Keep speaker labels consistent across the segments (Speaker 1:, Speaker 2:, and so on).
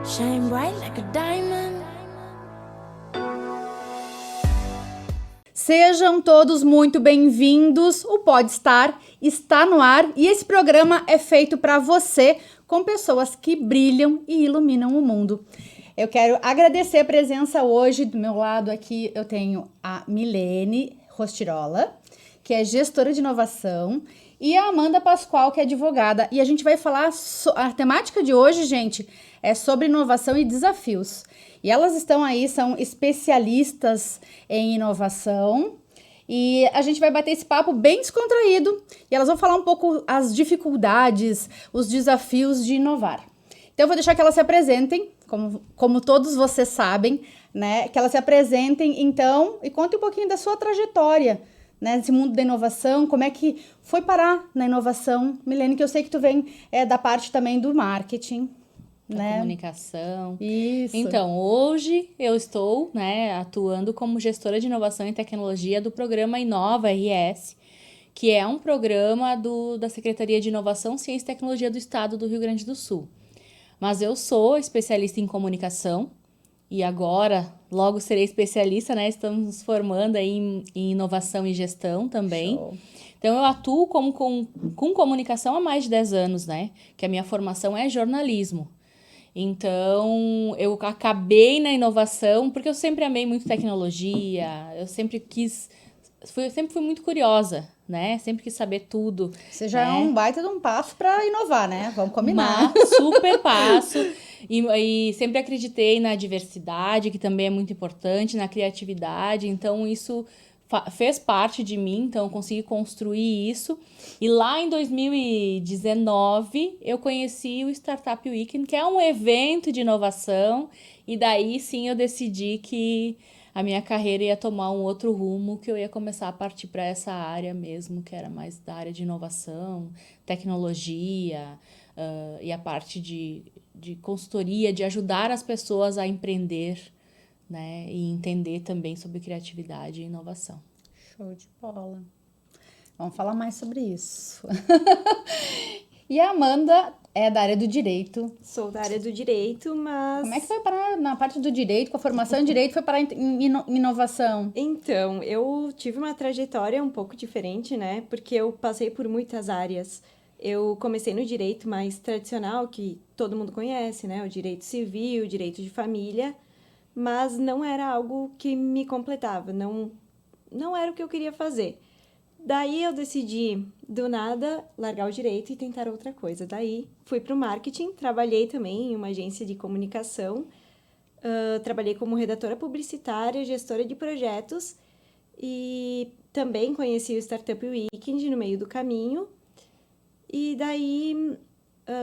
Speaker 1: Shine bright like a diamond.
Speaker 2: Sejam todos muito bem-vindos. O Podstar está no ar e esse programa é feito para você, com pessoas que brilham e iluminam o mundo. Eu quero agradecer a presença hoje. Do meu lado aqui eu tenho a Milene Rostirola, que é gestora de inovação, e a Amanda Pascoal, que é advogada. E a gente vai falar, a temática de hoje, gente, é sobre inovação e desafios. E elas estão aí, são especialistas em inovação, e a gente vai bater esse papo bem descontraído, e elas vão falar um pouco as dificuldades, os desafios de inovar. Então eu vou deixar que elas se apresentem, como todos vocês sabem, né? Que elas se apresentem, então, e contem um pouquinho da sua trajetória, né, nesse mundo da inovação, como é que foi parar na inovação. Milene, que eu sei que tu vem da parte também do marketing,
Speaker 3: da comunicação.
Speaker 2: Isso.
Speaker 3: Então, hoje eu estou, atuando como gestora de inovação e tecnologia do programa Inova RS, que é um programa da Secretaria de Inovação, Ciência e Tecnologia do Estado do Rio Grande do Sul. Mas eu sou especialista em comunicação e agora logo serei especialista, né? Estamos nos formando aí em inovação e gestão também.
Speaker 2: Show.
Speaker 3: Então, eu atuo com comunicação há mais de 10 anos, né? Que a minha formação é jornalismo. Então, eu acabei na inovação porque eu sempre amei muito tecnologia, eu sempre fui muito curiosa, né? Sempre quis saber tudo.
Speaker 2: Você já é um baita de um passo para inovar, né? Vamos combinar.
Speaker 3: Super passo. E sempre acreditei na diversidade, que também é muito importante, na criatividade. Então, isso fez parte de mim, então eu consegui construir isso. E lá em 2019, eu conheci o Startup Weekend, que é um evento de inovação. E daí, sim, eu decidi que a minha carreira ia tomar um outro rumo, que eu ia começar a partir para essa área mesmo, que era mais da área de inovação, tecnologia, e a parte de consultoria, de ajudar as pessoas a empreender, né? E entender também sobre criatividade e inovação.
Speaker 2: Show de bola. Vamos falar mais sobre isso. E a Amanda é da área do direito.
Speaker 4: Sou da área do direito, mas...
Speaker 2: Como é que foi parar na parte do direito, com a formação em direito, foi parar em inovação?
Speaker 4: Então, eu tive uma trajetória um pouco diferente, né? Porque eu passei por muitas áreas. Eu comecei no direito mais tradicional, que todo mundo conhece, né? O direito civil, o direito de família, mas não era algo que me completava, não era o que eu queria fazer. Daí eu decidi, do nada, largar o direito e tentar outra coisa. Daí fui para o marketing, trabalhei também em uma agência de comunicação, trabalhei como redatora publicitária, gestora de projetos e também conheci o Startup Weekend no meio do caminho. E daí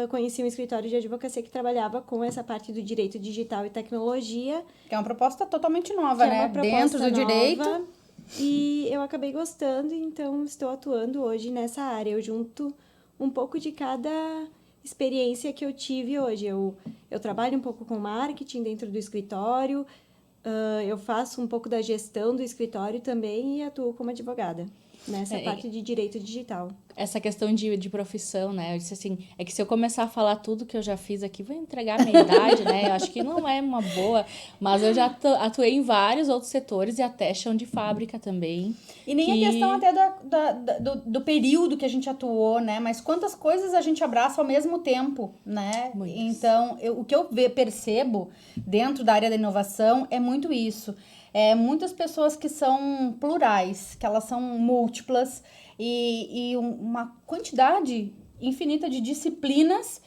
Speaker 4: conheci um escritório de advocacia que trabalhava com essa parte do direito digital e tecnologia.
Speaker 2: Que é uma proposta totalmente nova, né? Dentro do direito.
Speaker 4: E eu acabei gostando, então estou atuando hoje nessa área. Eu junto um pouco de cada experiência que eu tive hoje. Eu trabalho um pouco com marketing dentro do escritório, eu faço um pouco da gestão do escritório também e atuo como advogada nessa parte de direito digital.
Speaker 3: Essa questão de profissão, né? Eu disse assim, é que se eu começar a falar tudo que eu já fiz aqui, vou entregar a minha idade, né? Eu acho que não é uma boa, mas eu já atuei em vários outros setores e até chão de fábrica também.
Speaker 2: E nem a questão até do período que a gente atuou, né? Mas quantas coisas a gente abraça ao mesmo tempo, né?
Speaker 3: Muitas.
Speaker 2: Então, o que eu percebo dentro da área da inovação é muito isso. Muitas pessoas que são plurais, que elas são múltiplas e uma quantidade infinita de disciplinas.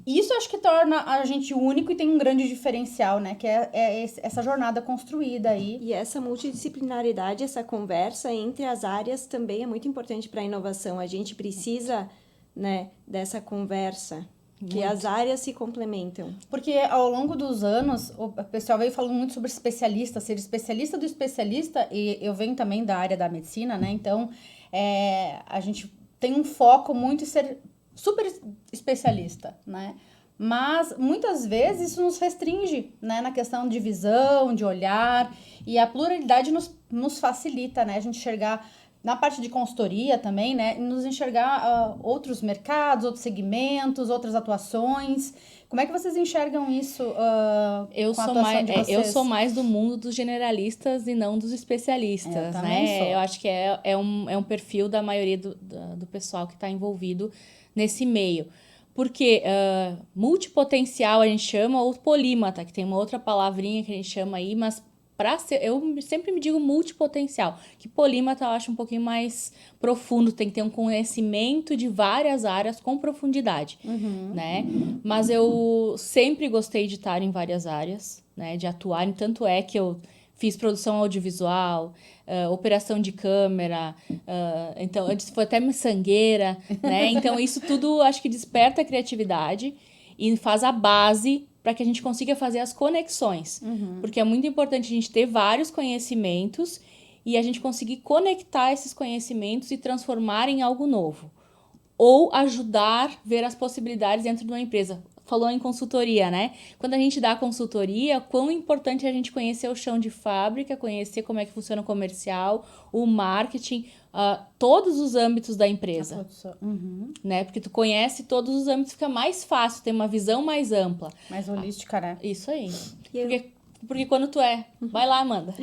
Speaker 2: Isso acho que torna a gente único e tem um grande diferencial, né? Que é essa jornada construída aí.
Speaker 4: E essa multidisciplinaridade, essa conversa entre as áreas também é muito importante para a inovação. A gente precisa, né, dessa conversa. Que as áreas se complementam.
Speaker 2: Porque ao longo dos anos, o pessoal veio falando muito sobre especialista, ser especialista do especialista, e eu venho também da área da medicina, né? Então, a gente tem um foco muito em ser super especialista, né? Mas, muitas vezes, isso nos restringe, né? Na questão de visão, de olhar, e a pluralidade nos facilita, né? A gente enxergar na parte de consultoria também, né, nos enxergar outros mercados, outros segmentos, outras atuações. Como é que vocês enxergam isso
Speaker 3: Eu
Speaker 2: com a
Speaker 3: sou
Speaker 2: atuação
Speaker 3: mais,
Speaker 2: de
Speaker 3: eu
Speaker 2: vocês?
Speaker 3: sou mais do mundo dos generalistas e não dos especialistas,
Speaker 2: também
Speaker 3: né?
Speaker 2: sou.
Speaker 3: Eu acho que é um perfil da maioria do pessoal que está envolvido nesse meio. Porque multipotencial a gente chama, ou polímata, que tem uma outra palavrinha que a gente chama aí, mas eu sempre me digo multipotencial, que polímata eu acho um pouquinho mais profundo, tem que ter um conhecimento de várias áreas com profundidade, né? Mas eu sempre gostei de estar em várias áreas, né? De atuar, tanto é que eu fiz produção audiovisual, operação de câmera, então antes foi até miçangueira, né? Então isso tudo acho que desperta a criatividade e faz a base para que a gente consiga fazer as conexões. Porque é muito importante a gente ter vários conhecimentos e a gente conseguir conectar esses conhecimentos e transformar em algo novo. Ou ajudar a ver as possibilidades dentro de uma empresa. Falou em consultoria, né? Quando a gente dá consultoria, quão importante é a gente conhecer o chão de fábrica, conhecer como é que funciona o comercial, o marketing, todos os âmbitos da empresa, né? Porque tu conhece todos os âmbitos, fica mais fácil, ter uma visão mais ampla.
Speaker 2: Mais holística, né?
Speaker 3: Isso aí.
Speaker 4: E
Speaker 3: Porque quando tu vai lá, Amanda.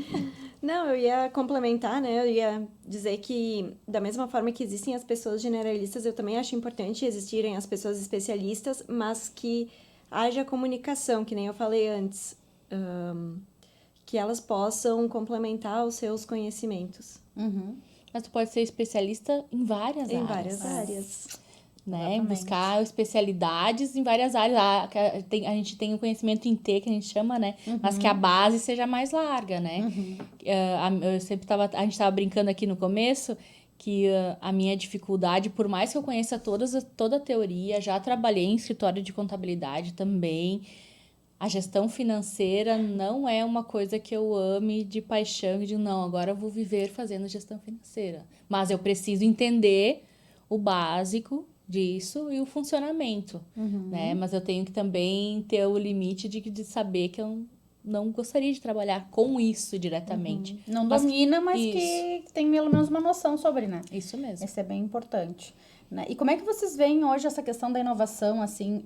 Speaker 4: Não, eu ia complementar, né? Eu ia dizer que, da mesma forma que existem as pessoas generalistas, eu também acho importante existirem as pessoas especialistas, mas que haja comunicação, que nem eu falei antes, que elas possam complementar os seus conhecimentos.
Speaker 3: Mas tu pode ser especialista em várias áreas.
Speaker 4: Em várias áreas.
Speaker 3: Né?
Speaker 2: Exatamente.
Speaker 3: Buscar especialidades em várias áreas. A gente tem o conhecimento em T, que a gente chama, né? Mas que a base seja mais larga, né? Eu sempre a gente estava brincando aqui no começo que a minha dificuldade, por mais que eu conheça toda a teoria, já trabalhei em escritório de contabilidade também, a gestão financeira não é uma coisa que eu ame de paixão, e digo, não, agora eu vou viver fazendo gestão financeira. Mas eu preciso entender o básico disso e o funcionamento, né? Mas eu tenho que também ter o limite de saber que eu não gostaria de trabalhar com isso diretamente.
Speaker 2: Não domina, mas
Speaker 3: isso.
Speaker 2: que tem pelo menos uma noção sobre, né?
Speaker 3: Isso mesmo.
Speaker 2: Isso é bem importante. Né? E como é que vocês veem hoje essa questão da inovação, assim,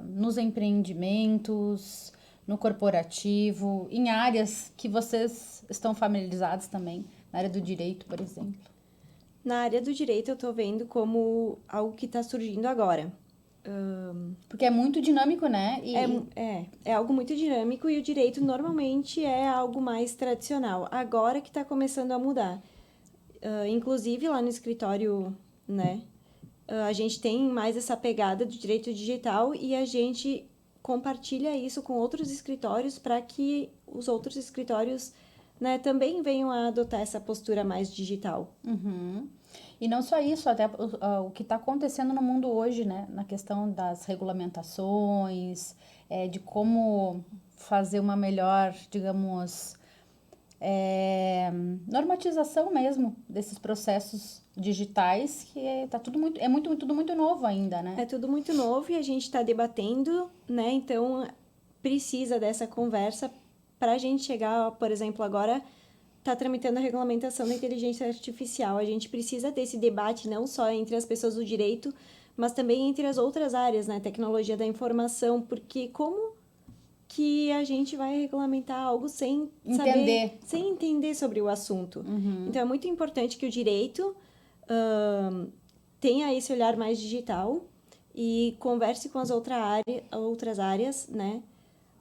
Speaker 2: nos empreendimentos, no corporativo, em áreas que vocês estão familiarizados também, na área do direito, por exemplo?
Speaker 4: Na área do direito, eu tô vendo como algo que está surgindo agora.
Speaker 2: Porque é muito dinâmico, né?
Speaker 4: É algo muito dinâmico e o direito normalmente é algo mais tradicional. Agora que está começando a mudar. Inclusive, lá no escritório, né? A gente tem mais essa pegada do direito digital e a gente compartilha isso com outros escritórios para que os outros escritórios, né, também venham a adotar essa postura mais digital.
Speaker 2: E não só isso, até o que está acontecendo no mundo hoje, né? Na questão das regulamentações, de como fazer uma melhor, digamos, normatização mesmo desses processos digitais, que tudo muito novo ainda, né?
Speaker 4: É tudo muito novo e a gente está debatendo, né? Então, precisa dessa conversa para a gente chegar, por exemplo, agora está tramitando a regulamentação da inteligência artificial. A gente precisa desse debate não só entre as pessoas do direito, mas também entre as outras áreas, né? Tecnologia da informação, porque como que a gente vai regulamentar algo sem entender sobre o assunto? Então, é muito importante que o direito tenha esse olhar mais digital e converse com as outras áreas, né?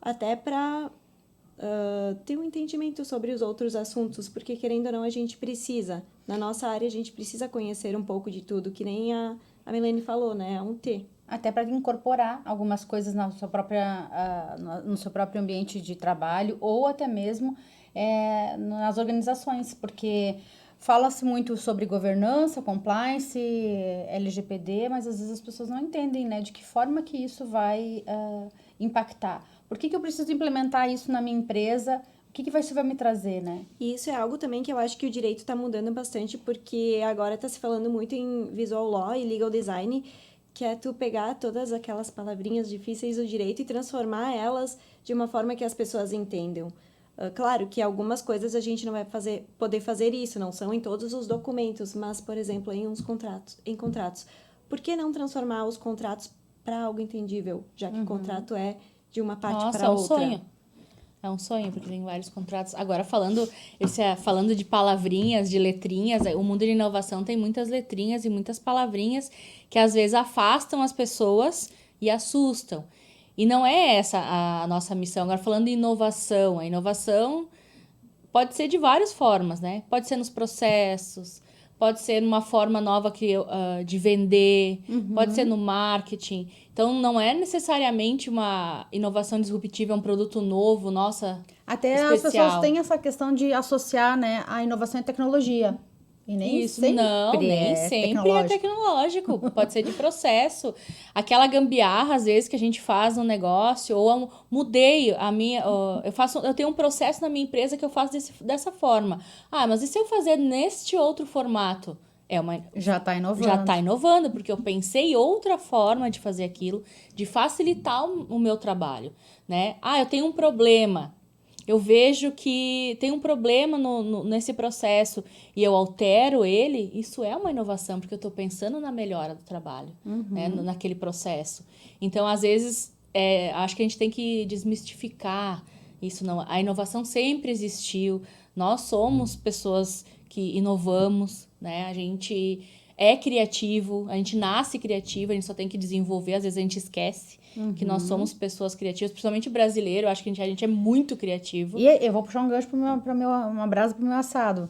Speaker 4: Até para ter um entendimento sobre os outros assuntos, porque, querendo ou não, a gente precisa. Na nossa área, a gente precisa conhecer um pouco de tudo, que nem a Milene falou, né? É um T.
Speaker 2: Até para incorporar algumas coisas no seu próprio ambiente de trabalho ou até mesmo nas organizações, porque fala-se muito sobre governança, compliance, LGPD, mas às vezes as pessoas não entendem, né, de que forma que isso vai impactar. Por que eu preciso implementar isso na minha empresa? O que isso vai me trazer, né?
Speaker 4: E isso é algo também que eu acho que o direito está mudando bastante, porque agora está se falando muito em visual law e legal design, que é tu pegar todas aquelas palavrinhas difíceis do direito e transformar elas de uma forma que as pessoas entendam. Claro que algumas coisas a gente não vai poder fazer isso, não são em todos os documentos, mas, por exemplo, em contratos. Por que não transformar os contratos para algo entendível, já que o contrato é de uma parte
Speaker 3: Nossa,
Speaker 4: para
Speaker 3: é um
Speaker 4: outra.
Speaker 3: sonho. É um sonho, porque tem vários contratos. Agora, falando de palavrinhas, de letrinhas, o mundo de inovação tem muitas letrinhas e muitas palavrinhas que às vezes afastam as pessoas e assustam. E não é essa a nossa missão. Agora, falando de inovação, a inovação pode ser de várias formas, né? Pode ser nos processos, pode ser numa forma nova de vender, pode ser no marketing. Então, não é necessariamente uma inovação disruptiva, um produto novo, nossa,
Speaker 2: Até as
Speaker 3: especial.
Speaker 2: pessoas têm essa questão de associar, né, a inovação e tecnologia. E nem
Speaker 3: Isso,
Speaker 2: sempre
Speaker 3: não, nem sempre é tecnológico, pode ser de processo. Aquela gambiarra, às vezes, que a gente faz no negócio, ou mudei a minha. Eu tenho um processo na minha empresa que eu faço dessa forma. Ah, mas e se eu fazer neste outro formato?
Speaker 2: Já está inovando.
Speaker 3: Já está inovando, porque eu pensei outra forma de fazer aquilo, de facilitar o meu trabalho, né? Ah, eu tenho um problema. Eu vejo que tem um problema nesse processo e eu altero ele, isso é uma inovação, porque eu estou pensando na melhora do trabalho, né, naquele processo. Então, às vezes, acho que a gente tem que desmistificar isso. Não, a inovação sempre existiu, nós somos pessoas que inovamos, né? A gente é criativo, a gente nasce criativo, a gente só tem que desenvolver, às vezes a gente esquece que nós somos pessoas criativas, principalmente brasileiro, eu acho que a gente é muito criativo.
Speaker 2: E eu vou puxar um gancho uma brasa pro meu assado.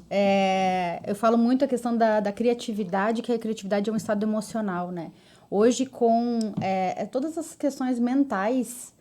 Speaker 2: Eu falo muito a questão da criatividade, que a criatividade é um estado emocional, né? Hoje, com todas as questões mentais,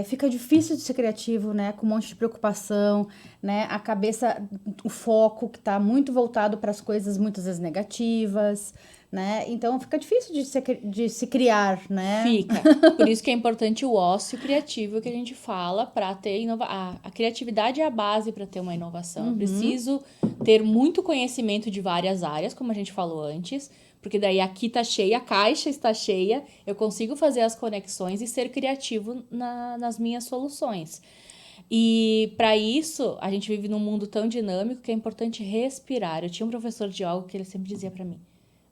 Speaker 2: fica difícil de ser criativo, né? Com um monte de preocupação, né? A cabeça, o foco que está muito voltado para as coisas muitas vezes negativas, né? Então fica difícil de se criar, né?
Speaker 3: Fica. Por isso que é importante o ócio criativo que a gente fala para ter a criatividade é a base para ter uma inovação. Eu preciso ter muito conhecimento de várias áreas, como a gente falou antes, porque daí aqui tá cheia, a caixa está cheia, eu consigo fazer as conexões e ser criativo nas minhas soluções. E para isso, a gente vive num mundo tão dinâmico que é importante respirar. Eu tinha um professor de algo que ele sempre dizia para mim: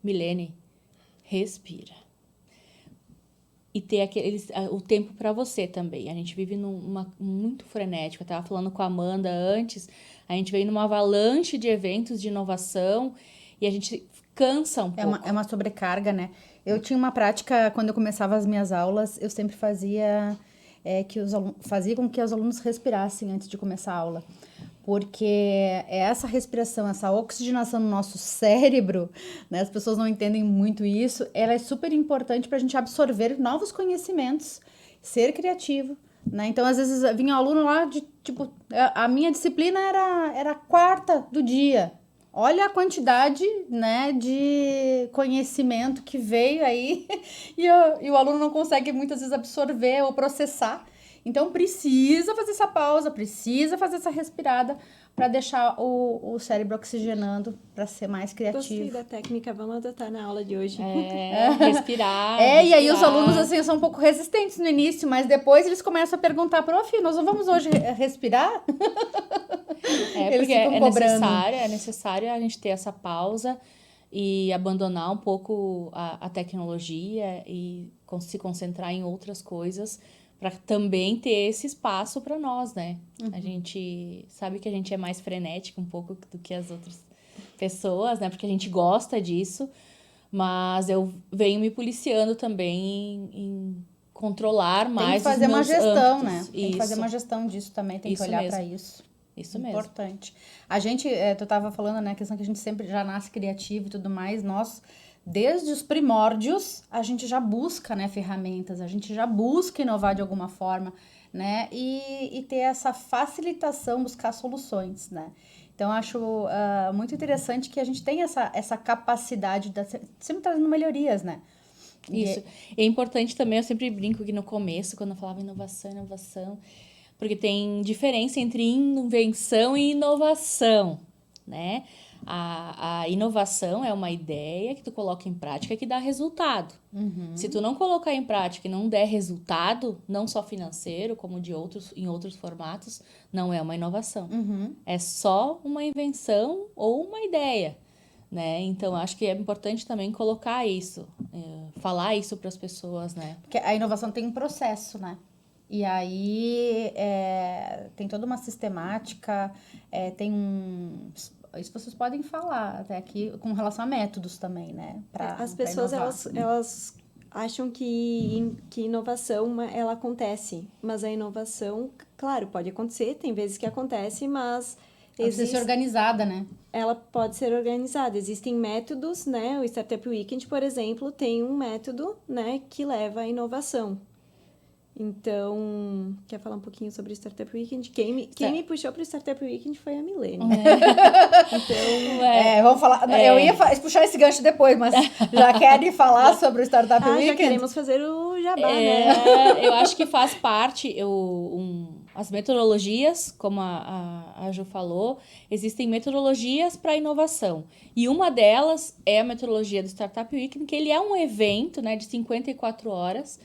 Speaker 3: Milene, respira. E ter o tempo para você também. A gente vive muito frenético. Eu estava falando com a Amanda antes, a gente veio numa avalanche de eventos de inovação e a gente cansa um pouco.
Speaker 2: É uma sobrecarga, né? Eu tinha uma prática, quando eu começava as minhas aulas, eu sempre fazia com que os alunos respirassem antes de começar a aula. Porque essa respiração, essa oxigenação no nosso cérebro, né, as pessoas não entendem muito isso, ela é super importante para a gente absorver novos conhecimentos, ser criativo, né? Então, às vezes, vinha um aluno lá de, tipo, a minha disciplina era a quarta do dia. Olha a quantidade, né, de conhecimento que veio aí e o aluno não consegue muitas vezes absorver ou processar. Então, precisa fazer essa pausa, precisa fazer essa respirada para deixar o cérebro oxigenando, para ser mais criativo.
Speaker 4: Gostei da técnica, vamos adotar na aula de hoje.
Speaker 3: Respirar.
Speaker 2: E aí os alunos, assim, são um pouco resistentes no início, mas depois eles começam a perguntar, prof, nós não vamos hoje respirar?
Speaker 3: Eles porque é necessário a gente ter essa pausa e abandonar um pouco a tecnologia e se concentrar em outras coisas, para também ter esse espaço para nós, né? A gente sabe que a gente é mais frenético um pouco do que as outras pessoas, né? Porque a gente gosta disso, mas eu venho me policiando também em controlar mais os meus âmbitos.
Speaker 2: Tem que fazer uma gestão, né? Tem que fazer uma gestão disso também, tem que olhar para isso.
Speaker 3: Isso mesmo.
Speaker 2: Importante. A gente, tu estava falando, né, a questão que a gente sempre já nasce criativo e tudo mais, nós, desde os primórdios, a gente já busca, né, ferramentas, a gente já busca inovar de alguma forma, né, e ter essa facilitação, buscar soluções, né. Então, eu acho muito interessante que a gente tenha essa capacidade de sempre trazendo melhorias, né.
Speaker 3: Isso. É importante também, eu sempre brinco que no começo, quando eu falava inovação, porque tem diferença entre invenção e inovação, né? A inovação é uma ideia que tu coloca em prática que dá resultado. Se tu não colocar em prática e não der resultado, não só financeiro, como em outros formatos, não é uma inovação. É só uma invenção ou uma ideia, né? Então, acho que é importante também colocar isso, falar isso para as pessoas, né?
Speaker 2: Porque a inovação tem um processo, né? E aí tem toda uma sistemática, tem um... Isso vocês podem falar até aqui com relação a métodos também, né?
Speaker 4: As pessoas, elas acham que inovação, ela acontece. Mas a inovação, claro, pode acontecer, tem vezes que acontece, mas...
Speaker 2: Ela precisa ser organizada, né?
Speaker 4: Ela pode ser organizada. Existem métodos, né? O Startup Weekend, por exemplo, tem um método, né, que leva à inovação. Então, quer falar um pouquinho sobre o Startup Weekend? Quem me puxou para o Startup Weekend foi a Milene.
Speaker 2: Então, vamos falar. Eu ia puxar esse gancho depois, mas já querem falar sobre o Startup Weekend?
Speaker 4: Já queremos fazer o jabá, né?
Speaker 3: Eu acho que faz parte, as metodologias, como a Ju falou, existem metodologias para inovação. E uma delas é a metodologia do Startup Weekend, que ele é um evento, né, de 54 horas,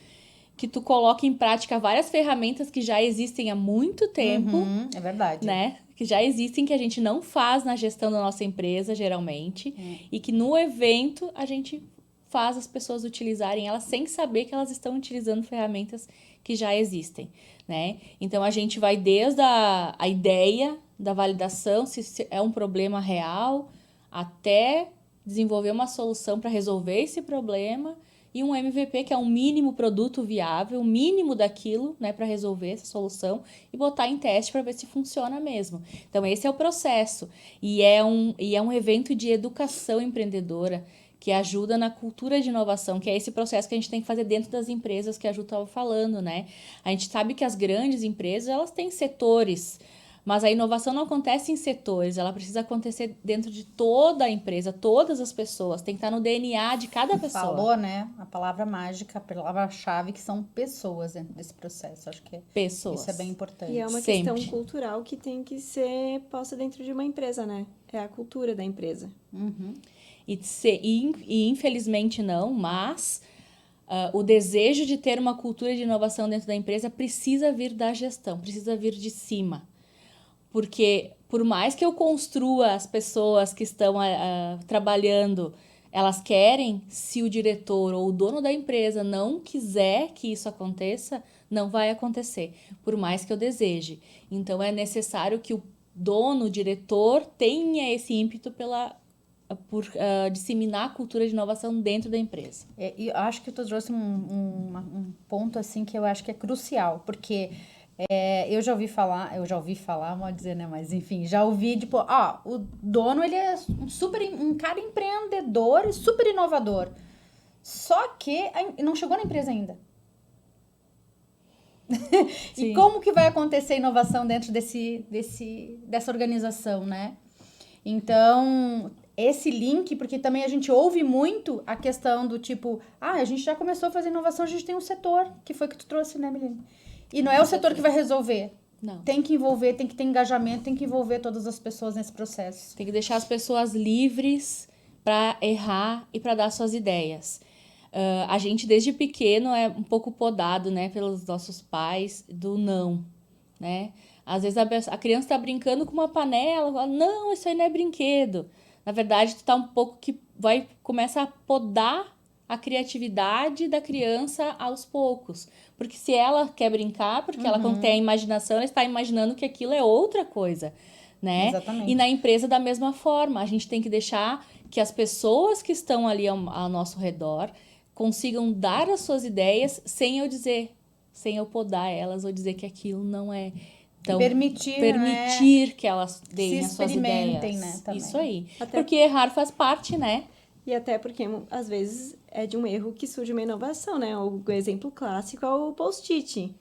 Speaker 3: que tu coloca em prática várias ferramentas que já existem há muito tempo.
Speaker 2: É verdade.
Speaker 3: Né? Que já existem, que a gente não faz na gestão da nossa empresa, geralmente. E que no evento a gente faz as pessoas utilizarem elas sem saber que elas estão utilizando ferramentas que já existem, né? Então, a gente vai desde a ideia da validação, se é um problema real, até desenvolver uma solução para resolver esse problema, e um MVP, que é um mínimo produto viável, o mínimo daquilo, né, para resolver essa solução, e botar em teste para ver se funciona mesmo. Então, esse é o processo. E é um evento de educação empreendedora, que ajuda na cultura de inovação, que é esse processo que a gente tem que fazer dentro das empresas que a Ju estava falando, né? A gente sabe que as grandes empresas, elas têm setores, mas a inovação não acontece em setores, ela precisa acontecer dentro de toda a empresa, todas as pessoas, tem que estar no DNA de cada pessoa.
Speaker 2: Falou, né? A palavra mágica, a palavra-chave, que são pessoas dentro desse processo. Acho que
Speaker 3: pessoas.
Speaker 2: Isso é bem importante.
Speaker 4: E é uma
Speaker 3: Sempre.
Speaker 4: questão cultural que tem que ser posta dentro de uma empresa, né? É a cultura da empresa.
Speaker 3: E infelizmente não, mas o desejo de ter uma cultura de inovação dentro da empresa precisa vir da gestão, precisa vir de cima. Porque por mais que eu construa as pessoas que estão trabalhando, elas querem, se o diretor ou o dono da empresa não quiser que isso aconteça, não vai acontecer, por mais que eu deseje. Então, é necessário que o dono, o diretor, tenha esse ímpeto por disseminar a cultura de inovação dentro da empresa.
Speaker 2: E eu acho que tu trouxe um ponto assim que eu acho que é crucial, porque eu já ouvi falar, vou dizer, né, mas enfim, já ouvi, tipo, o dono, ele é um cara empreendedor e super inovador, só que não chegou na empresa ainda. E como que vai acontecer inovação dentro dessa organização, né? Então, esse link, porque também a gente ouve muito a questão do tipo, a gente já começou a fazer inovação, a gente tem um setor, que foi que tu trouxe, né, Milene? E não é o setor que vai resolver.
Speaker 3: Não.
Speaker 2: Tem que envolver, tem que ter engajamento, tem que envolver todas as pessoas nesse processo.
Speaker 3: Tem que deixar as pessoas livres para errar e para dar suas ideias. A gente, desde pequeno, é um pouco podado, né, pelos nossos pais do não, né? Às vezes a criança está brincando com uma panela, fala, não, isso aí não é brinquedo. Na verdade, tu tá um pouco que começa a podar a criatividade da criança aos poucos. Porque se ela quer brincar, porque ela não tem a imaginação, ela está imaginando que aquilo é outra coisa, né?
Speaker 2: Exatamente.
Speaker 3: E na empresa, da mesma forma, a gente tem que deixar que as pessoas que estão ali ao nosso redor consigam dar as suas ideias sem eu podar elas ou dizer que aquilo não é. Então, permitir, né? Que elas deem as suas ideias.
Speaker 2: Né, também.
Speaker 3: Isso aí. Porque errar faz parte, né?
Speaker 4: E até porque, às vezes, é de um erro que surge uma inovação, né? O exemplo clássico é o post-it,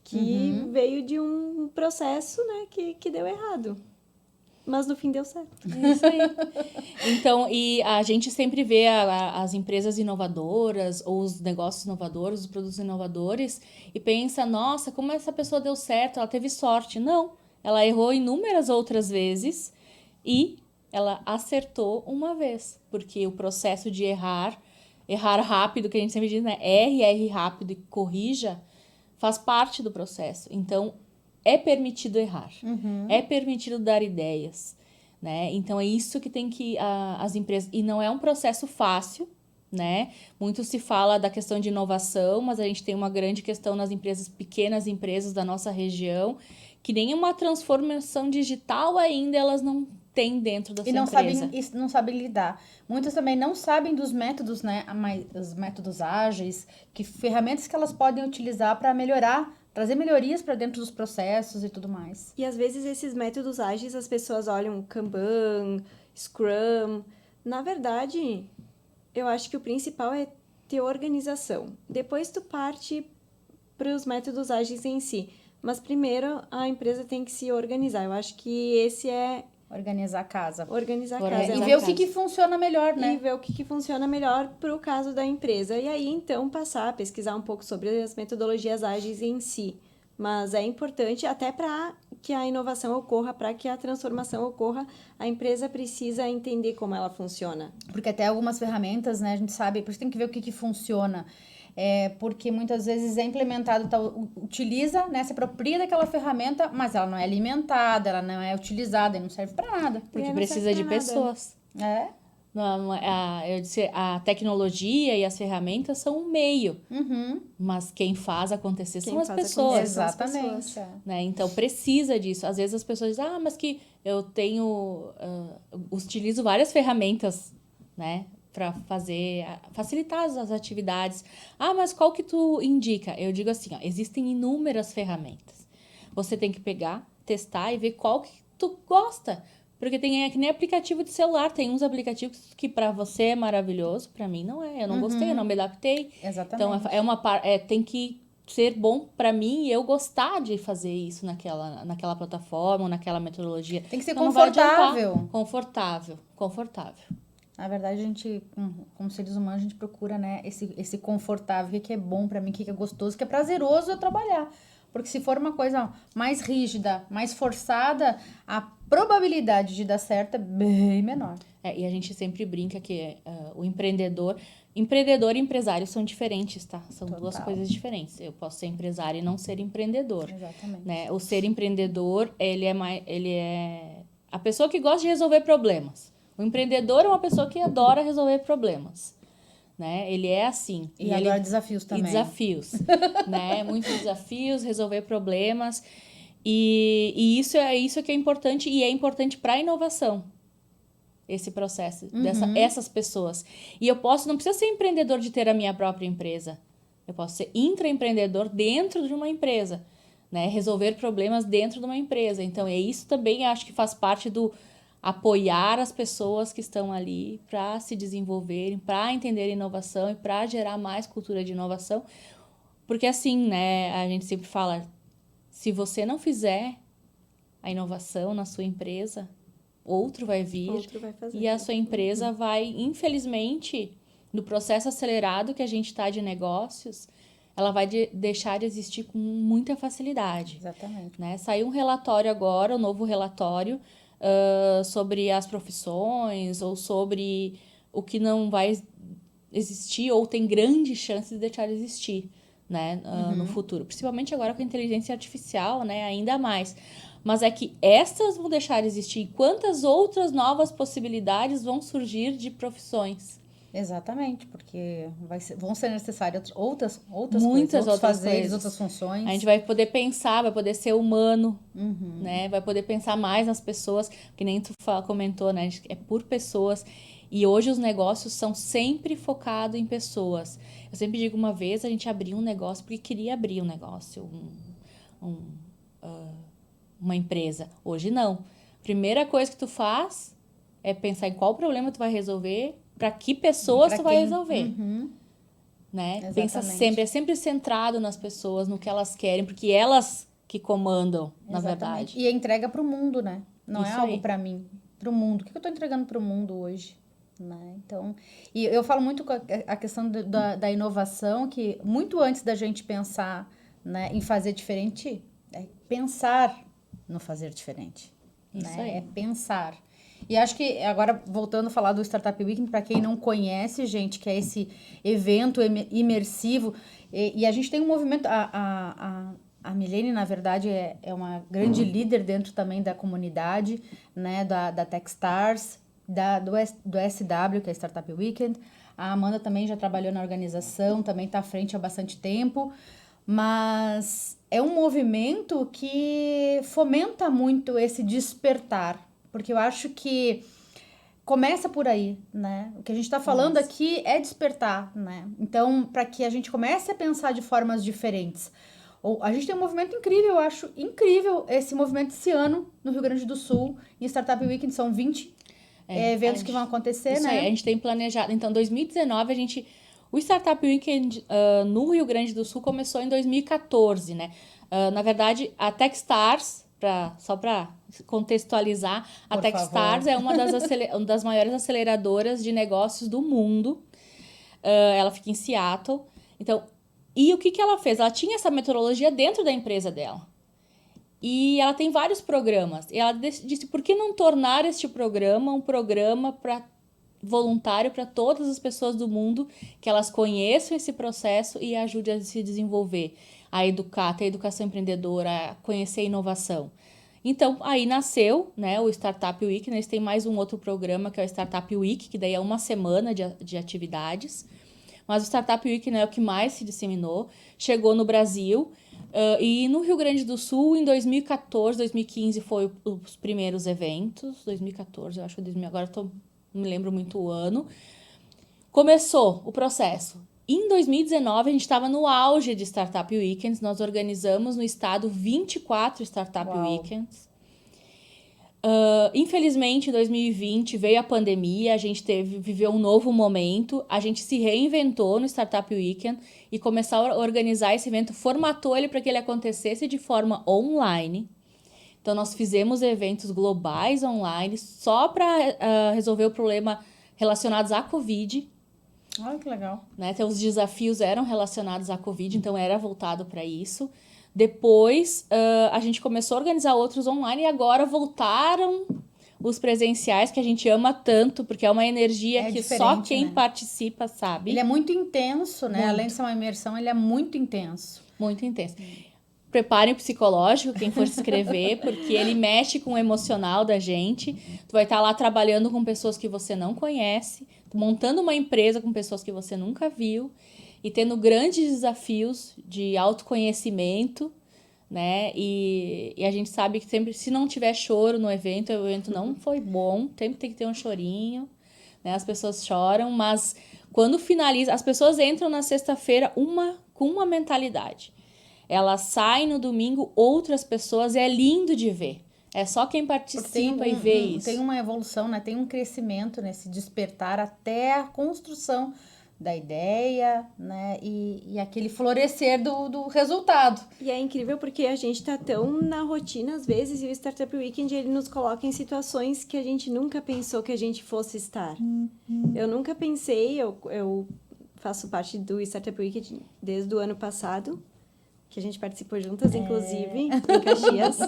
Speaker 4: que veio de um processo, né, que deu errado. Mas no fim deu certo.
Speaker 3: É isso aí. Então, e a gente sempre vê as empresas inovadoras, ou os negócios inovadores, os produtos inovadores, e pensa, nossa, como essa pessoa deu certo, ela teve sorte. Não, ela errou inúmeras outras vezes e ela acertou uma vez. Porque o processo de errar rápido, que a gente sempre diz, né? Erre rápido e corrija, faz parte do processo. Então, é permitido errar. É permitido dar ideias. né? Então, é isso que tem que as empresas... E não é um processo fácil, né? Muito se fala da questão de inovação, mas a gente tem uma grande questão nas empresas, pequenas empresas da nossa região, que nenhuma transformação digital ainda elas não têm dentro da sua empresa.
Speaker 2: E não sabem lidar. Muitas também não sabem dos métodos, né? Os métodos ágeis, que ferramentas que elas podem utilizar para melhorar, trazer melhorias para dentro dos processos e tudo mais.
Speaker 4: E às vezes esses métodos ágeis as pessoas olham Kanban, Scrum. Na verdade, eu acho que o principal é ter organização. Depois tu parte para os métodos ágeis em si. Mas primeiro a empresa tem que se organizar. Eu acho que esse é...
Speaker 2: Organizar a casa.
Speaker 4: Organizar a casa.
Speaker 2: E ver o que funciona melhor, né?
Speaker 4: E ver o que funciona melhor para o caso da empresa. E aí, então, passar a pesquisar um pouco sobre as metodologias ágeis em si. Mas é importante, até para que a inovação ocorra, para que a transformação ocorra, a empresa precisa entender como ela funciona.
Speaker 2: Porque até algumas ferramentas, né, a gente sabe, por isso tem que ver o que funciona. Porque muitas vezes é implementado, utiliza, né, se apropria daquela ferramenta, mas ela não é alimentada, ela não é utilizada e não serve para nada.
Speaker 3: Porque precisa de pessoas. Eu disse, a tecnologia e as ferramentas são um meio, mas quem faz acontecer são as pessoas.
Speaker 2: Exatamente.
Speaker 3: Né? Então, precisa disso. Às vezes as pessoas dizem, mas que eu utilizo várias ferramentas, né? Para facilitar as atividades. Mas qual que tu indica? Eu digo assim, existem inúmeras ferramentas. Você tem que pegar, testar e ver qual que tu gosta. Porque que nem aplicativo de celular. Tem uns aplicativos que para você é maravilhoso, para mim não é. Eu não gostei, eu não me adaptei.
Speaker 2: Exatamente.
Speaker 3: Então, tem que ser bom para mim e eu gostar de fazer isso naquela plataforma, naquela metodologia.
Speaker 2: Tem que ser
Speaker 3: então,
Speaker 2: confortável.
Speaker 3: Confortável.
Speaker 2: Na verdade, a gente, como seres humanos, a gente procura, né, esse confortável, o que é bom pra mim, o que é gostoso, o que é prazeroso eu trabalhar. Porque se for uma coisa mais rígida, mais forçada, a probabilidade de dar certo é bem menor.
Speaker 3: E a gente sempre brinca que o empreendedor e empresário são diferentes, tá? São duas coisas diferentes. Eu posso ser empresário e não ser empreendedor.
Speaker 2: Exatamente.
Speaker 3: Né? O ser empreendedor, ele é a pessoa que gosta de resolver problemas. O empreendedor é uma pessoa que adora resolver problemas, né? Ele é assim.
Speaker 2: E adora desafios também.
Speaker 3: E desafios, né? Muitos desafios, resolver problemas. E isso que é importante, e é importante para a inovação, esse processo, essas pessoas. E eu não preciso ser empreendedor de ter a minha própria empresa. Eu posso ser intraempreendedor dentro de uma empresa, né? Resolver problemas dentro de uma empresa. Então, isso também acho que faz parte do apoiar as pessoas que estão ali para se desenvolverem, para entender inovação e para gerar mais cultura de inovação. Porque assim, né, a gente sempre fala, se você não fizer a inovação na sua empresa, outro vai vir e a sua empresa vai, infelizmente, no processo acelerado que a gente está de negócios, ela vai deixar de existir com muita facilidade.
Speaker 2: Exatamente.
Speaker 3: Né? Saiu um relatório agora, um novo relatório, sobre as profissões ou sobre o que não vai existir ou tem grande chance de deixar de existir, né, no futuro. Principalmente agora com a inteligência artificial, né, ainda mais. Mas é que essas vão deixar de existir. Quantas outras novas possibilidades vão surgir de profissões?
Speaker 2: Exatamente, porque vão ser necessárias outras
Speaker 3: muitas
Speaker 2: coisas,
Speaker 3: outras
Speaker 2: fazeres,
Speaker 3: coisas.
Speaker 2: outras funções.
Speaker 3: A gente vai poder pensar, vai poder ser humano, né? Vai poder pensar mais nas pessoas, que nem tu comentou, né? É por pessoas. E hoje os negócios são sempre focados em pessoas. Eu sempre digo, uma vez a gente abriu um negócio porque queria abrir um negócio, uma empresa. Hoje não. Primeira coisa que tu faz é pensar em qual problema tu vai resolver, para que pessoas tu vai resolver. Né? Pensa sempre, é sempre centrado nas pessoas, no que elas querem, porque elas que comandam, na verdade.
Speaker 2: E a entrega para o mundo, né? Não
Speaker 3: Isso
Speaker 2: é algo
Speaker 3: aí.
Speaker 2: para mim, para o mundo. O que eu estou entregando para o mundo hoje? Né? Então, e eu falo muito com a questão da inovação, que muito antes da gente pensar, né, em fazer diferente, é pensar no fazer diferente.
Speaker 3: Isso
Speaker 2: né?
Speaker 3: aí.
Speaker 2: É pensar. E acho que, agora, voltando a falar do Startup Weekend, para quem não conhece, gente, que é esse evento imersivo, e a gente tem um movimento, A Milene, na verdade, é uma grande líder dentro também da comunidade, né, da Techstars, do SW, que é Startup Weekend. A Amanda também já trabalhou na organização, também está à frente há bastante tempo, mas é um movimento que fomenta muito esse despertar, porque eu acho que começa por aí, né? O que a gente está falando aqui é despertar, né? Então, para que a gente comece a pensar de formas diferentes. A gente tem um movimento incrível, eu acho incrível esse movimento esse ano no Rio Grande do Sul, em Startup Weekend, são 20 eventos que vão acontecer,
Speaker 3: isso
Speaker 2: né?
Speaker 3: aí, a gente tem planejado. Então, 2019, o Startup Weekend no Rio Grande do Sul começou em 2014, né? Na verdade, a Techstars, só para contextualizar, a
Speaker 2: Por
Speaker 3: Techstars
Speaker 2: favor.
Speaker 3: é uma das maiores aceleradoras de negócios do mundo. Ela fica em Seattle. Então, e o que ela fez? Ela tinha essa metodologia dentro da empresa dela. E ela tem vários programas. E ela disse, por que não tornar este programa um programa voluntário para todas as pessoas do mundo, que elas conheçam esse processo e ajude a se desenvolver, a educar, ter educação empreendedora, a conhecer a inovação. Então, aí nasceu, né, o Startup Week. Eles têm mais um outro programa, que é o Startup Week, que daí é uma semana de atividades. Mas o Startup Week, né, é o que mais se disseminou. Chegou no Brasil. E no Rio Grande do Sul, em 2014, 2015 foi os primeiros eventos. 2014, eu acho, agora não me lembro muito o ano. Começou o processo. Em 2019, a gente estava no auge de Startup Weekends. Nós organizamos no estado 24 Startup Weekends. Infelizmente, em 2020 veio a pandemia, a gente viveu um novo momento, a gente se reinventou no Startup Weekend e começou a organizar esse evento, formatou ele para que ele acontecesse de forma online. Então, nós fizemos eventos globais online só para resolver o problema relacionados à Covid.
Speaker 2: Olha que legal.
Speaker 3: Né? Então, os desafios eram relacionados à Covid, então era voltado para isso. Depois, a gente começou a organizar outros online e agora voltaram os presenciais, que a gente ama tanto, porque é uma energia que só quem participa sabe.
Speaker 2: Ele é muito intenso, né?
Speaker 3: Muito.
Speaker 2: Além de ser uma imersão, ele é muito intenso.
Speaker 3: Muito intenso. Preparem o psicológico, quem for se inscrever, porque ele mexe com o emocional da gente. Tu vai estar lá trabalhando com pessoas que você não conhece, montando uma empresa com pessoas que você nunca viu e tendo grandes desafios de autoconhecimento, né? E a gente sabe que sempre, se não tiver choro no evento, o evento não foi bom, sempre tem que ter um chorinho, né? As pessoas choram, mas quando finaliza, as pessoas entram na sexta-feira com uma mentalidade. Elas saem no domingo, outras pessoas, é lindo de ver. É só quem participa e vê isso.
Speaker 2: Tem uma evolução, né? Tem um crescimento nesse despertar até a construção da ideia, né? E aquele florescer do resultado.
Speaker 4: E é incrível porque a gente tá tão na rotina às vezes, e o Startup Weekend ele nos coloca em situações que a gente nunca pensou que a gente fosse estar. Eu nunca pensei, eu faço parte do Startup Weekend desde o ano passado, que a gente participou juntas, inclusive, em Caxias.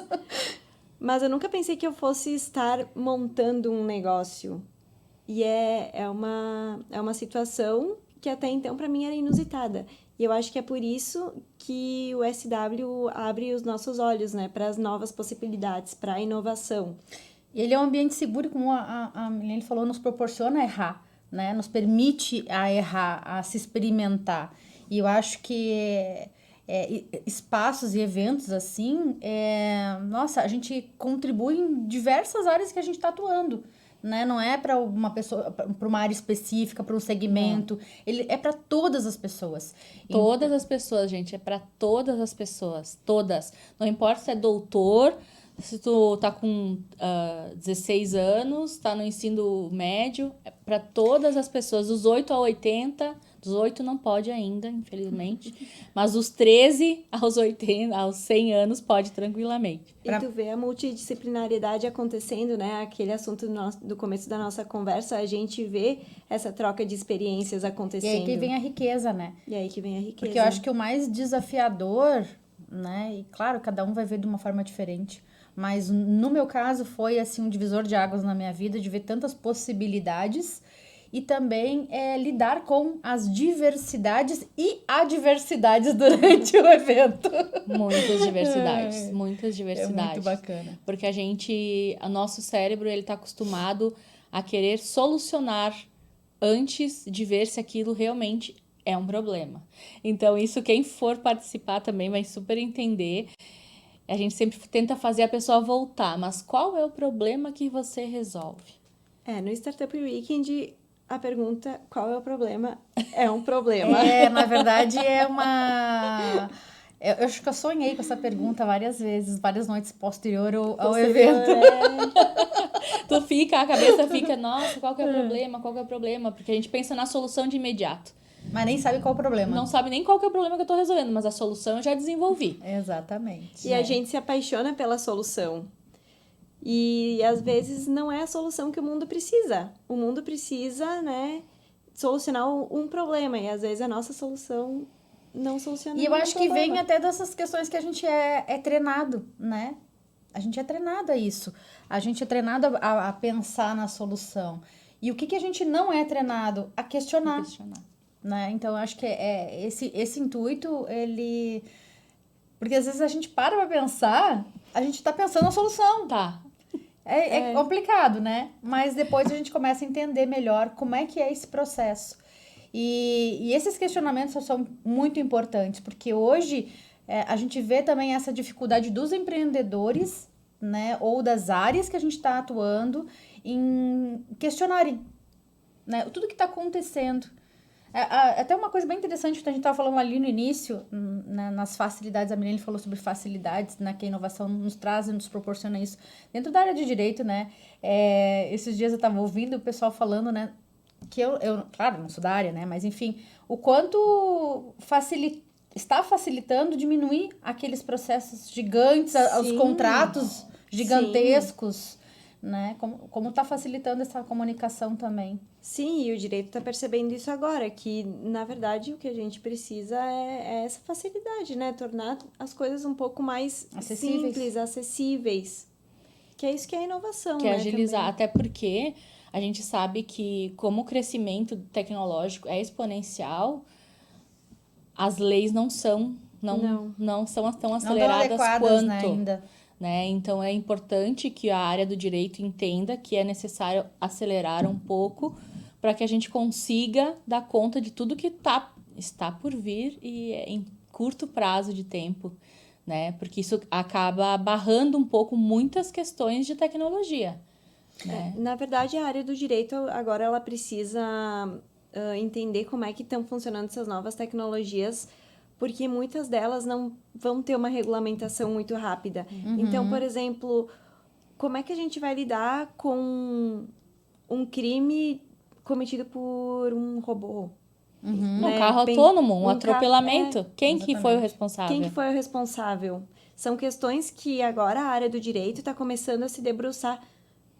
Speaker 4: Mas eu nunca pensei que eu fosse estar montando um negócio. E é uma situação que até então para mim era inusitada. E eu acho que é por isso que o SW abre os nossos olhos, né, para as novas possibilidades, para a inovação.
Speaker 2: Ele é um ambiente seguro, como a Milene falou, nos proporciona errar, né? Nos permite a errar, a se experimentar. E eu acho que espaços e eventos assim, nossa, a gente contribui em diversas áreas que a gente está atuando. Né? Não é para uma pessoa, para uma área específica, para um segmento. Ele é para todas as pessoas.
Speaker 3: Todas as pessoas, gente, é para todas as pessoas, todas. Não importa se é doutor, se tu tá com 16 anos, tá no ensino médio, é para todas as pessoas, dos 8 a 80, dos 8 não pode ainda, infelizmente, mas dos 13 aos 80, aos 100 anos pode tranquilamente.
Speaker 4: E tu vê a multidisciplinariedade acontecendo, né? Aquele assunto do começo da nossa conversa, a gente vê essa troca de experiências acontecendo.
Speaker 2: E aí que vem a riqueza, né?
Speaker 4: E aí que vem a riqueza.
Speaker 2: Porque eu acho que o mais desafiador, né? E claro, cada um vai ver de uma forma diferente. Mas no meu caso foi assim um divisor de águas na minha vida, de ver tantas possibilidades e também lidar com as diversidades e adversidades durante o evento.
Speaker 3: Muitas diversidades, muitas
Speaker 2: É
Speaker 3: diversidades.
Speaker 2: muito bacana.
Speaker 3: Porque o nosso cérebro, ele tá acostumado a querer solucionar antes de ver se aquilo realmente é um problema. Então, isso quem for participar também vai super entender. A gente sempre tenta fazer a pessoa voltar, mas qual é o problema que você resolve?
Speaker 4: No Startup Weekend, a pergunta qual é o problema é um problema.
Speaker 2: Na verdade, é uma... Eu acho que eu sonhei com essa pergunta várias vezes, várias noites posterior ao evento.
Speaker 3: A cabeça fica, nossa, qual que é o problema? Qual que é o problema? Porque a gente pensa na solução de imediato.
Speaker 2: Mas nem sabe qual o problema.
Speaker 3: Não sabe nem qual que é o problema que eu tô resolvendo, mas a solução eu já desenvolvi.
Speaker 2: Exatamente.
Speaker 4: E a gente se apaixona pela solução. E às vezes não é a solução que o mundo precisa. O mundo precisa, né, solucionar um problema. E às vezes a nossa solução não soluciona
Speaker 2: E eu acho que
Speaker 4: problema.
Speaker 2: vem até dessas questões que a gente é treinado, né? A gente é treinado a isso. A gente é treinado a pensar na solução. E o que a gente não é treinado? A questionar. Né? Então, eu acho que esse intuito, ele... Porque às vezes a gente para pensar, a gente tá pensando na solução.
Speaker 3: Tá.
Speaker 2: É complicado, né? Mas depois a gente começa a entender melhor como é que é esse processo. E esses questionamentos são muito importantes, porque hoje a gente vê também essa dificuldade dos empreendedores, né? Ou das áreas que a gente está atuando em questionarem, né? Tudo que está acontecendo. Até uma coisa bem interessante que a gente estava falando ali no início, nas facilidades, a Milene falou sobre facilidades, né, que a inovação nos traz e nos proporciona isso. Dentro da área de direito, né, esses dias eu estava ouvindo o pessoal falando, né, que eu, claro, não sou da área, né, mas enfim, o quanto está facilitando diminuir aqueles processos gigantes, os contratos gigantescos, né, como está facilitando essa comunicação também.
Speaker 4: Sim, e o direito está percebendo isso agora, que, na verdade, o que a gente precisa é essa facilidade, né? Tornar as coisas um pouco mais simples, acessíveis. Que é isso que é inovação,
Speaker 3: que
Speaker 4: né?
Speaker 3: É agilizar,
Speaker 4: também.
Speaker 3: até porque a gente sabe que, como o crescimento tecnológico é exponencial, as leis não são tão aceleradas quanto.
Speaker 2: Né, ainda.
Speaker 3: Né? Então, é importante que a área do direito entenda que é necessário acelerar um pouco para que a gente consiga dar conta de tudo que está por vir e em curto prazo de tempo, né? Porque isso acaba barrando um pouco muitas questões de tecnologia. Né?
Speaker 4: Na verdade, a área do direito agora ela precisa entender como é que estão funcionando essas novas tecnologias, porque muitas delas não vão ter uma regulamentação muito rápida. Então, por exemplo, como é que a gente vai lidar com um crime cometido por um robô?
Speaker 3: Um carro autônomo, um atropelamento. Quem
Speaker 2: exatamente.
Speaker 3: que foi o responsável?
Speaker 4: Quem que foi o responsável? São questões que agora a área do direito está começando a se debruçar,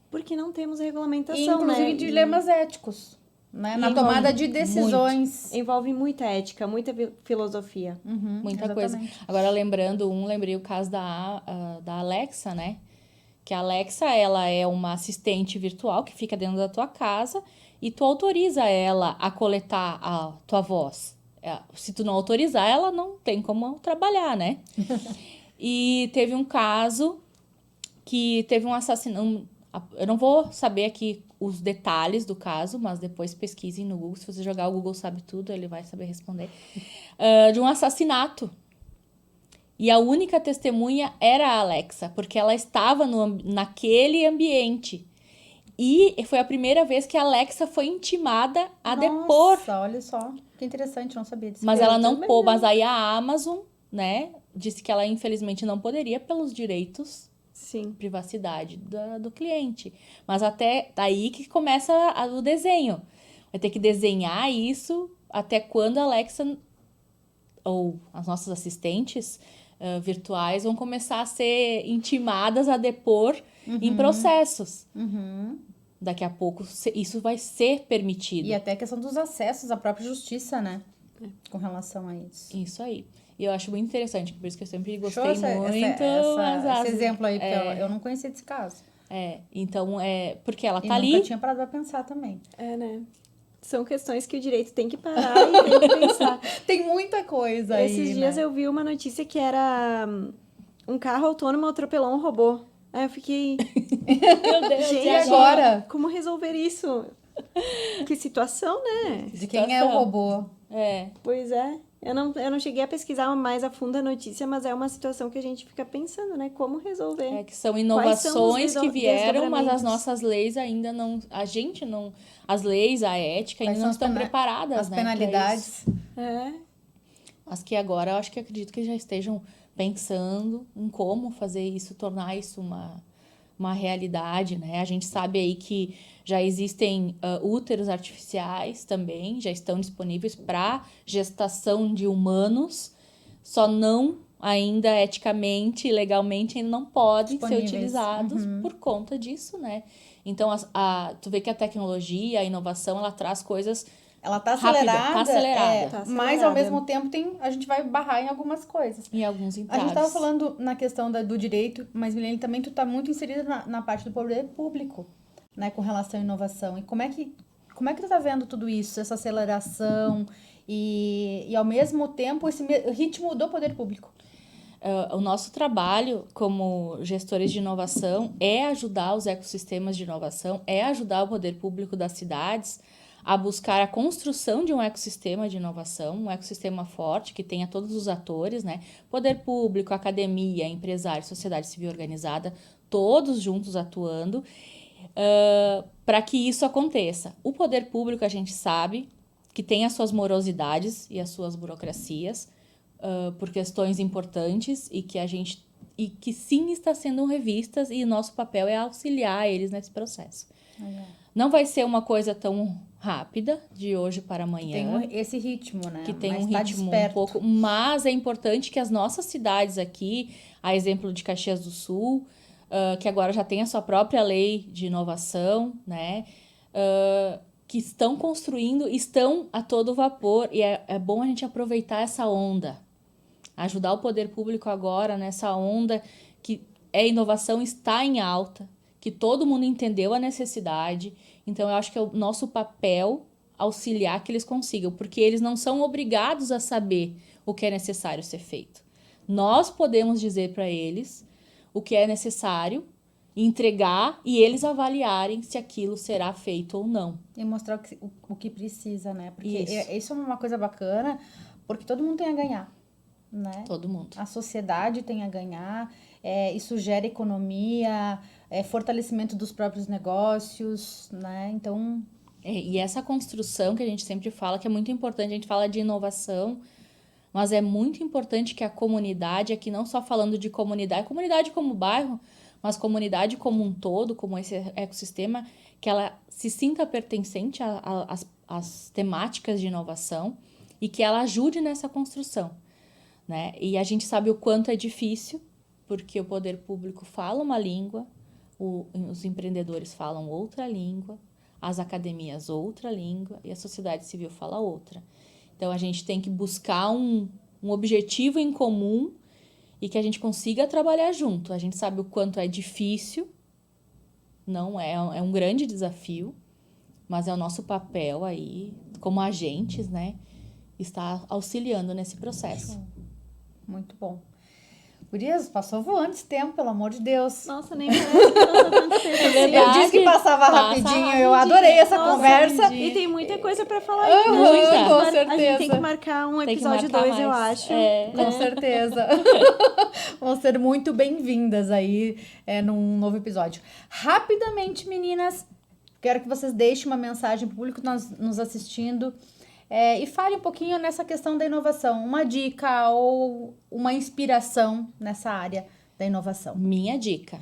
Speaker 4: porque não temos regulamentação,
Speaker 2: inclusive
Speaker 4: né?
Speaker 2: dilemas éticos, né? Na tomada de decisões.
Speaker 4: Envolve muita ética, muita filosofia.
Speaker 3: Muita coisa. Agora, lembrei o caso da Alexa, né? Que a Alexa, ela é uma assistente virtual que fica dentro da tua casa e tu autoriza ela a coletar a tua voz. Se tu não autorizar, ela não tem como trabalhar, né? E teve um caso que teve um assassinato. Eu não vou saber aqui os detalhes do caso, mas depois pesquisem no Google. Se você jogar o Google Sabe Tudo, ele vai saber responder. De um assassinato. E a única testemunha era a Alexa, porque ela estava naquele ambiente. E foi a primeira vez que a Alexa foi intimada a depor.
Speaker 2: Nossa, olha só. Que interessante, não sabia disso.
Speaker 3: Mas ela não pôde. Mas aí a Amazon, né, disse que ela infelizmente não poderia pelos direitos
Speaker 4: Sim.
Speaker 3: privacidade do cliente. Mas até daí que começa o desenho. Vai ter que desenhar isso até quando a Alexa ou as nossas assistentes virtuais vão começar a ser intimadas a depor em processos. Daqui a pouco isso vai ser permitido.
Speaker 2: E até a questão dos acessos à própria justiça, né? Com relação a isso.
Speaker 3: Isso aí. E eu acho muito interessante, por isso que eu sempre gostei
Speaker 2: esse exemplo aí, porque eu não conhecia desse caso.
Speaker 3: Então, porque ela tá
Speaker 2: e
Speaker 3: ali.
Speaker 2: nunca tinha parado pra pensar também.
Speaker 4: Né? são questões que o direito tem que parar e tem que pensar.
Speaker 2: Tem muita coisa aí,
Speaker 4: Esses dias
Speaker 2: né?
Speaker 4: eu vi uma notícia que era um carro autônomo atropelou um robô. Aí eu fiquei,
Speaker 3: Meu Deus,
Speaker 4: gente,
Speaker 2: e agora?
Speaker 4: como resolver isso? Que situação, né?
Speaker 2: De quem é o robô?
Speaker 3: É.
Speaker 4: Pois é. Eu não cheguei a pesquisar mais a fundo a notícia, mas é uma situação que a gente fica pensando, né? Como resolver.
Speaker 3: É que são
Speaker 4: Quais
Speaker 3: inovações
Speaker 4: são os
Speaker 3: que vieram, mas as
Speaker 4: desdobramentos?
Speaker 3: nossas leis ainda não... A gente não... As leis, a ética
Speaker 2: Quais
Speaker 3: ainda
Speaker 2: são
Speaker 3: não
Speaker 2: as
Speaker 3: estão
Speaker 2: pena-
Speaker 3: preparadas,
Speaker 2: As
Speaker 3: né, pra
Speaker 2: penalidades.
Speaker 4: É.
Speaker 3: Mas que agora eu acho que acredito que já estejam pensando em como fazer isso, tornar isso uma realidade, né? A gente sabe aí que já existem úteros artificiais também, já estão disponíveis para gestação de humanos, só não ainda eticamente, legalmente, ainda não podem ser
Speaker 2: Disponíveis.
Speaker 3: utilizados por conta disso, né? Então, tu vê que a tecnologia, a inovação, ela traz coisas
Speaker 2: Ela tá
Speaker 3: rápida,
Speaker 2: acelerada.
Speaker 3: tá acelerada.
Speaker 2: é,
Speaker 4: Tá
Speaker 2: Mas, ao
Speaker 4: acelerada.
Speaker 2: mesmo tempo, a gente vai barrar em algumas coisas.
Speaker 3: em alguns
Speaker 2: A
Speaker 3: entraves.
Speaker 2: gente tava falando na questão do direito, mas, Milene, também tu tá muito inserida na parte do poder público, né? Com relação à inovação. E como é que tu tá vendo tudo isso? Essa aceleração e ao mesmo tempo, esse ritmo do poder público?
Speaker 3: O nosso trabalho como gestores de inovação é ajudar os ecossistemas de inovação, é ajudar o poder público das cidades a buscar a construção de um ecossistema de inovação, um ecossistema forte que tenha todos os atores, né? Poder público, academia, empresário, sociedade civil organizada, todos juntos atuando para que isso aconteça. O poder público, a gente sabe que tem as suas morosidades e as suas burocracias, por questões importantes e que sim está sendo revistas e nosso papel é auxiliar eles nesse processo. Não vai ser uma coisa tão rápida de hoje para amanhã.
Speaker 2: Tem esse ritmo, né?
Speaker 3: Que tem
Speaker 2: Mas
Speaker 3: um
Speaker 2: tá
Speaker 3: ritmo um
Speaker 2: desperto.
Speaker 3: pouco, mas é importante que as nossas cidades aqui, a exemplo de Caxias do Sul, que agora já tem a sua própria lei de inovação, né? Que estão construindo, estão a todo vapor e é bom a gente aproveitar essa onda. Ajudar o poder público agora nessa onda que a inovação está em alta, que todo mundo entendeu a necessidade. Então, eu acho que é o nosso papel auxiliar que eles consigam, porque eles não são obrigados a saber o que é necessário ser feito. Nós podemos dizer para eles o que é necessário, entregar e eles avaliarem se aquilo será feito ou não.
Speaker 2: E mostrar o que precisa, né? Porque
Speaker 3: Isso.
Speaker 2: isso é uma coisa bacana, porque todo mundo tem a ganhar, né?
Speaker 3: Todo mundo.
Speaker 2: A sociedade tem a ganhar, isso gera economia, fortalecimento dos próprios negócios, né? Então,
Speaker 3: E essa construção que a gente sempre fala, que é muito importante, a gente fala de inovação, mas é muito importante que a comunidade, aqui não só falando de comunidade como bairro, mas comunidade como um todo, como esse ecossistema, que ela se sinta pertencente às temáticas de inovação e que ela ajude nessa construção, né? E a gente sabe o quanto é difícil, porque o poder público fala uma língua, os empreendedores falam outra língua, as academias outra língua e a sociedade civil fala outra. Então, a gente tem que buscar um objetivo em comum e que a gente consiga trabalhar junto. A gente sabe o quanto é difícil, não é um grande desafio, mas é o nosso papel aí, como agentes, né, estar auxiliando nesse processo.
Speaker 2: muito bom. Gurias, passou voando esse tempo, pelo amor de Deus.
Speaker 4: Nossa, nem parece que passou tanto tempo assim.
Speaker 3: verdade.
Speaker 2: Eu disse que passava
Speaker 3: Passa
Speaker 2: rapidinho, eu
Speaker 3: rapidinho.
Speaker 2: adorei essa
Speaker 4: Nossa,
Speaker 2: conversa.
Speaker 4: E tem muita coisa pra falar
Speaker 2: Aham,
Speaker 4: ainda.
Speaker 3: Muita.
Speaker 2: com
Speaker 4: A gente
Speaker 2: certeza.
Speaker 4: tem que marcar um
Speaker 3: Tem que
Speaker 4: episódio
Speaker 3: marcar
Speaker 4: 2, eu
Speaker 3: mais.
Speaker 4: acho.
Speaker 2: Com certeza. Vão ser muito bem-vindas aí num novo episódio. Rapidamente, meninas, quero que vocês deixem uma mensagem pro público nos assistindo e fale um pouquinho nessa questão da inovação. Uma dica ou uma inspiração nessa área da inovação.
Speaker 3: Minha dica: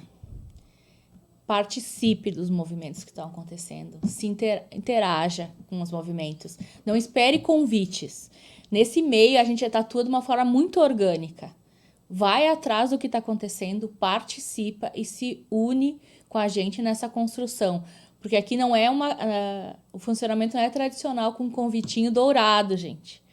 Speaker 3: participe dos movimentos que estão acontecendo, se interaja com os movimentos, não espere convites. Nesse meio, a gente atua de uma forma muito orgânica. Vai atrás do que está acontecendo, participa e se une com a gente nessa construção. Porque aqui não é o funcionamento não é tradicional com um convitinho dourado, gente.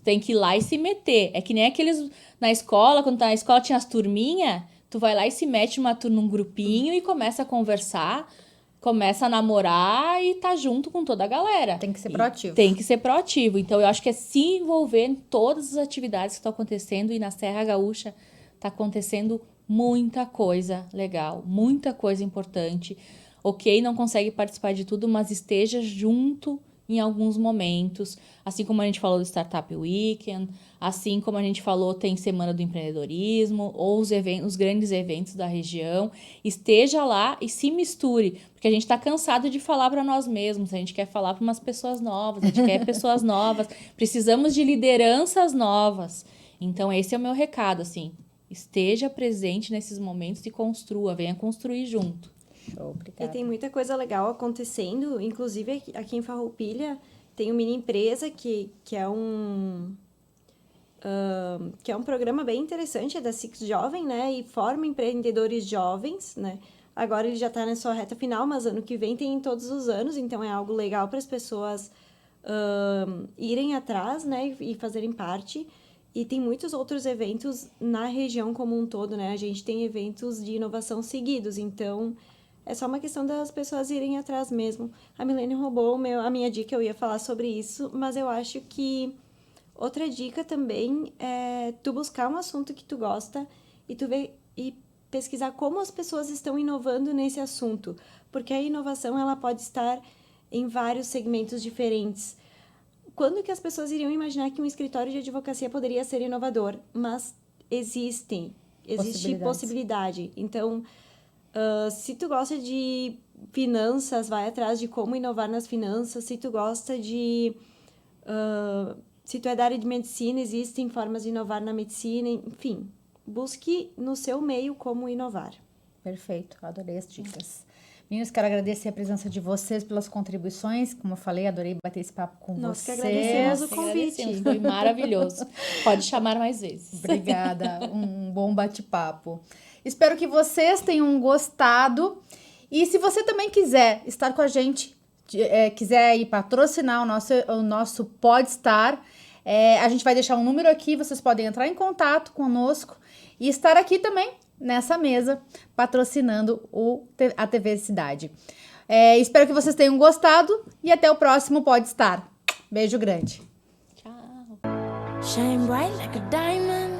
Speaker 3: Tem que ir lá e se meter. É que nem aqueles na escola, quando na escola tinha as turminhas, tu vai lá e se mete num grupinho e começa a conversar. começa a namorar e tá junto com toda a galera.
Speaker 2: Tem que ser
Speaker 3: E
Speaker 2: proativo.
Speaker 3: Tem que ser proativo. Então, eu acho que é se envolver em todas as atividades que estão acontecendo, e na Serra Gaúcha tá acontecendo muita coisa legal, muita coisa importante. Ok, não consegue participar de tudo, mas esteja junto em alguns momentos. Assim como a gente falou do Startup Weekend, assim como a gente falou, tem Semana do Empreendedorismo, ou os grandes eventos da região. Esteja lá e se misture, porque a gente está cansado de falar para nós mesmos, a gente quer falar para umas pessoas novas, a gente quer pessoas novas, precisamos de lideranças novas. Então, esse é o meu recado, assim. Esteja presente nesses momentos e construa, venha construir junto.
Speaker 2: Show,
Speaker 4: E
Speaker 2: obrigada.
Speaker 4: tem muita coisa legal acontecendo, inclusive aqui em Farroupilha tem uma mini empresa que é um programa bem interessante, é da Six Jovem, né? E forma empreendedores jovens, né? Agora ele já está na sua reta final, mas ano que vem tem todos os anos, então é algo legal para as pessoas irem atrás, né? E fazerem parte. E tem muitos outros eventos na região como um todo, né? A gente tem eventos de inovação seguidos, então é só uma questão das pessoas irem atrás mesmo. A Milene roubou a minha dica, eu ia falar sobre isso, mas eu acho que outra dica também é tu buscar um assunto que tu gosta e tu ver e pesquisar como as pessoas estão inovando nesse assunto, porque a inovação ela pode estar em vários segmentos diferentes. Quando que as pessoas iriam imaginar que um escritório de advocacia poderia ser inovador? Mas existe possibilidade. Então, se tu gosta de finanças, vai atrás de como inovar nas finanças. Se tu gosta de... se tu é da área de medicina, existem formas de inovar na medicina. Enfim, busque no seu meio como inovar.
Speaker 2: Perfeito, adorei as dicas. Meninos, quero agradecer a presença de vocês pelas contribuições. Como eu falei, adorei bater esse papo com
Speaker 4: Nós que
Speaker 2: vocês.
Speaker 4: agradecemos o
Speaker 3: Nós que
Speaker 4: convite.
Speaker 3: agradecemos, foi maravilhoso. Pode chamar mais vezes.
Speaker 2: Obrigada, um bom bate-papo. Espero que vocês tenham gostado. E se você também quiser estar com a gente, quiser ir patrocinar o nosso Podstar, a gente vai deixar um número aqui, vocês podem entrar em contato conosco e estar aqui também nessa mesa patrocinando a TV Cidade. Espero que vocês tenham gostado e até o próximo Podstar. Beijo grande.
Speaker 3: Tchau.
Speaker 1: Shine bright like a diamond.